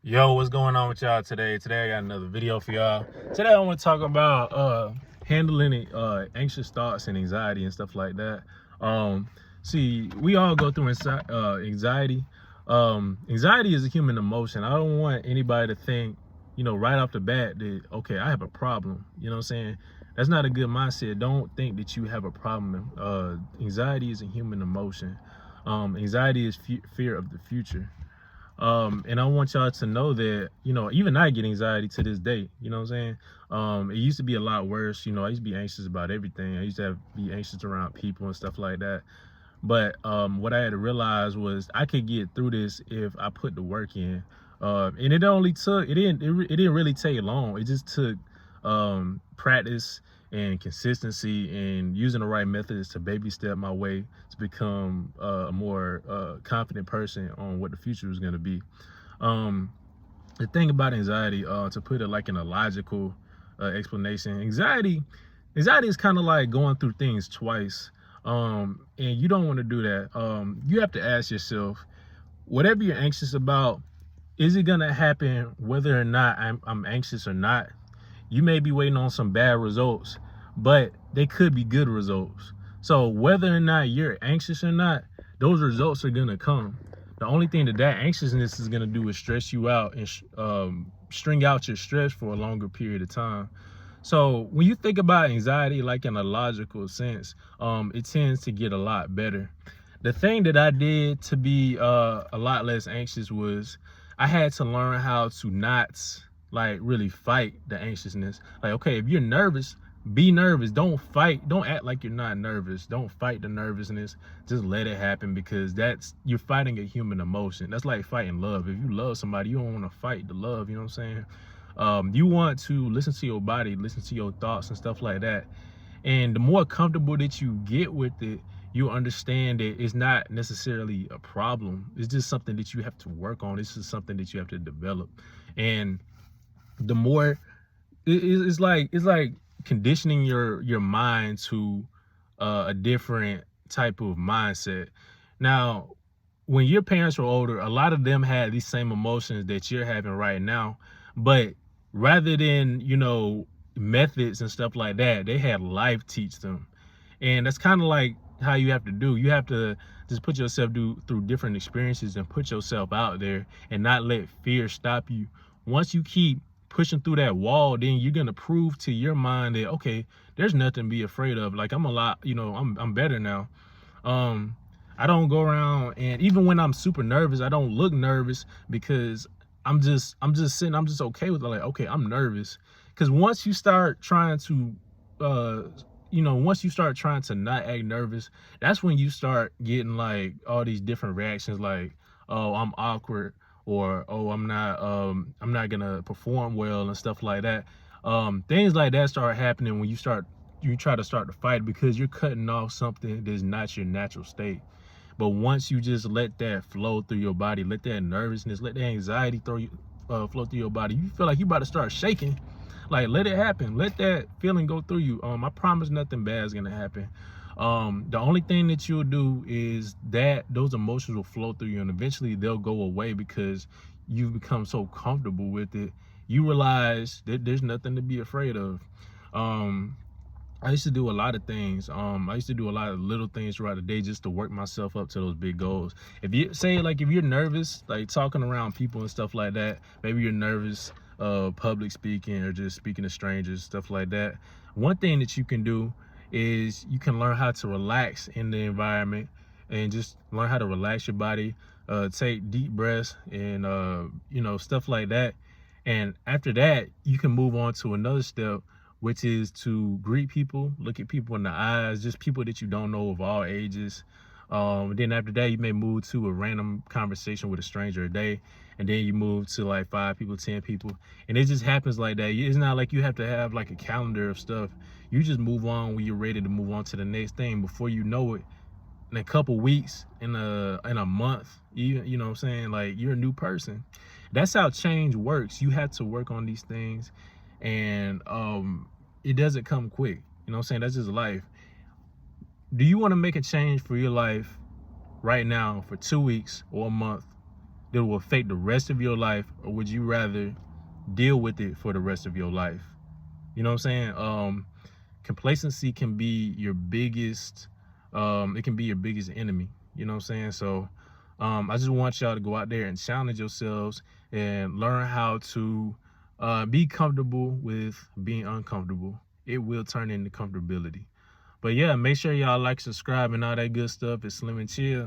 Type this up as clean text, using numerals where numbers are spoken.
Yo, what's going on with y'all today? Today I got another video for y'all. Today I want to talk about handling anxious thoughts and anxiety and stuff like that. See, we all go through anxiety. Anxiety is a human emotion. I don't want anybody to think, right off the bat that, okay, I have a problem. You know what I'm saying? That's not a good mindset. Don't think that you have a problem. Anxiety is a human emotion. Anxiety is fear of the future. And I want y'all to know that, even I get anxiety to this day, you know what I'm saying? It used to be a lot worse. I used to be anxious about everything. I used to be anxious around people and stuff like that. But what I had to realize was I could get through this if I put the work in. And it didn't really take long. It just took practice and consistency and using the right methods to baby step my way to become a more confident person on what the future is going to be. The thing about anxiety, to put it like in a logical explanation, anxiety is kind of like going through things twice. And you don't want to do that. You have to ask yourself, whatever you're anxious about, is it going to happen whether or not I'm anxious or not? You may be waiting on some bad results, but they could be good results. So whether or not you're anxious or not, those results are going to come. The only thing that anxiousness is going to do is stress you out and string out your stress for a longer period of time. So when you think about anxiety, like in a logical sense, it tends to get a lot better. The thing that I did to be a lot less anxious was I had to learn how to not really fight the anxiousness. Like, okay, if you're nervous, be nervous. Don't fight. Don't act like you're not nervous. Don't fight the nervousness. Just let it happen, because you're fighting a human emotion. That's like fighting love. If you love somebody, you don't want to fight the love. You know what I'm saying? You want to listen to your body, listen to your thoughts and stuff like that. And the more comfortable that you get with it, you understand that it's not necessarily a problem. It's just something that you have to work on. This is something that you have to develop. And the more it's like conditioning your mind to a different type of mindset. Now, when your parents were older, a lot of them had these same emotions that you're having right now, but rather than methods and stuff like that, they had life teach them. And that's kind of like how you have to do. You have to just put yourself through different experiences and put yourself out there and not let fear stop you. Once you keep pushing through that wall, then you're gonna prove to your mind that, okay, there's nothing to be afraid of. Like, I'm a lot, I'm better now. I don't go around, and even when I'm super nervous, I don't look nervous, because I'm just sitting, I'm just okay with it. Like, okay, I'm nervous. Because once you start trying to once you start trying to not act nervous, that's when you start getting like all these different reactions, like, oh, I'm awkward, or, oh, I'm not gonna perform well and stuff like that. Things like that start happening when you try to start the fight, because you're cutting off something that's not your natural state. But once you just let that flow through your body, let that nervousness, let that anxiety flow through your body, you feel like you about to start shaking. Like, let it happen. Let that feeling go through you. I promise nothing bad is gonna happen. The only thing that you'll do is that those emotions will flow through you, and eventually they'll go away, because you've become so comfortable with it. You realize that there's nothing to be afraid of. I used to do a lot of things. I used to do a lot of little things throughout the day just to work myself up to those big goals. If you're nervous, like talking around people and stuff like that, maybe you're nervous public speaking or just speaking to strangers, stuff like that. One thing that you can do is you can learn how to relax in the environment, and just learn how to relax your body, take deep breaths, and stuff like that. And after that, you can move on to another step, which is to greet people, look at people in the eyes, just people that you don't know of all ages. Then after that, you may move to a random conversation with a stranger a day, and then you move to like 5 people, 10 people, and it just happens like that. It's not like you have to have like a calendar of stuff. You just move on when you're ready to move on to the next thing. Before you know it, in a couple weeks, in a month, you know what I'm saying, like, you're a new person. That's how change works. You have to work on these things, and it doesn't come quick. You know what I'm saying? That's just life. Do you want to make a change for your life right now for 2 weeks or a month? that will affect the rest of your life, or would you rather deal with it for the rest of your life? You know what I'm saying? Complacency can be your biggest, it can be your biggest enemy. You know what I'm saying? So I just want y'all to go out there and challenge yourselves and learn how to be comfortable with being uncomfortable. It will turn into comfortability. But yeah, make sure y'all like, subscribe, and all that good stuff. It's Slim and Chill.